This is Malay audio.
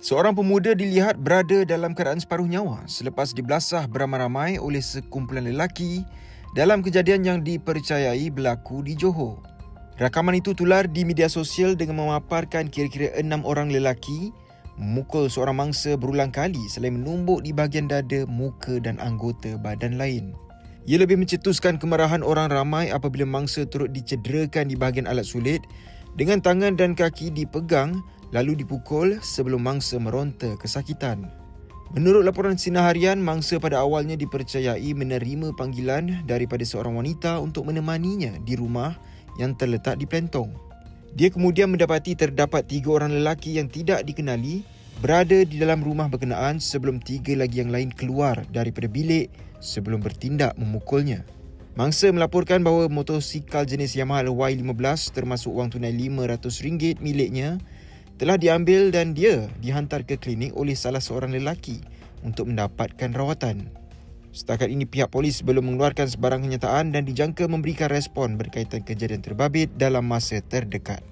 Seorang pemuda dilihat berada dalam keadaan separuh nyawa selepas dibelasah beramai-ramai oleh sekumpulan lelaki dalam kejadian yang dipercayai berlaku di Johor. Rakaman itu tular di media sosial dengan memaparkan kira-kira 6 orang lelaki memukul seorang mangsa berulang kali selain menumbuk di bahagian dada, muka dan anggota badan lain. Ia lebih mencetuskan kemarahan orang ramai apabila mangsa turut dicederakan di bahagian alat sulit dengan tangan dan kaki dipegang lalu dipukul sebelum mangsa meronta kesakitan. Menurut laporan Sinar Harian, mangsa pada awalnya dipercayai menerima panggilan daripada seorang wanita untuk menemaninya di rumah yang terletak di Plentong. Dia kemudian mendapati terdapat 3 orang lelaki yang tidak dikenali berada di dalam rumah berkenaan sebelum 3 lagi yang lain keluar daripada bilik sebelum bertindak memukulnya. Mangsa melaporkan bahawa motosikal jenis Yamaha Y15 termasuk wang tunai RM500 miliknya telah diambil dan dia dihantar ke klinik oleh salah seorang lelaki untuk mendapatkan rawatan. Setakat ini pihak polis belum mengeluarkan sebarang kenyataan dan dijangka memberikan respon berkaitan kejadian terbabit dalam masa terdekat.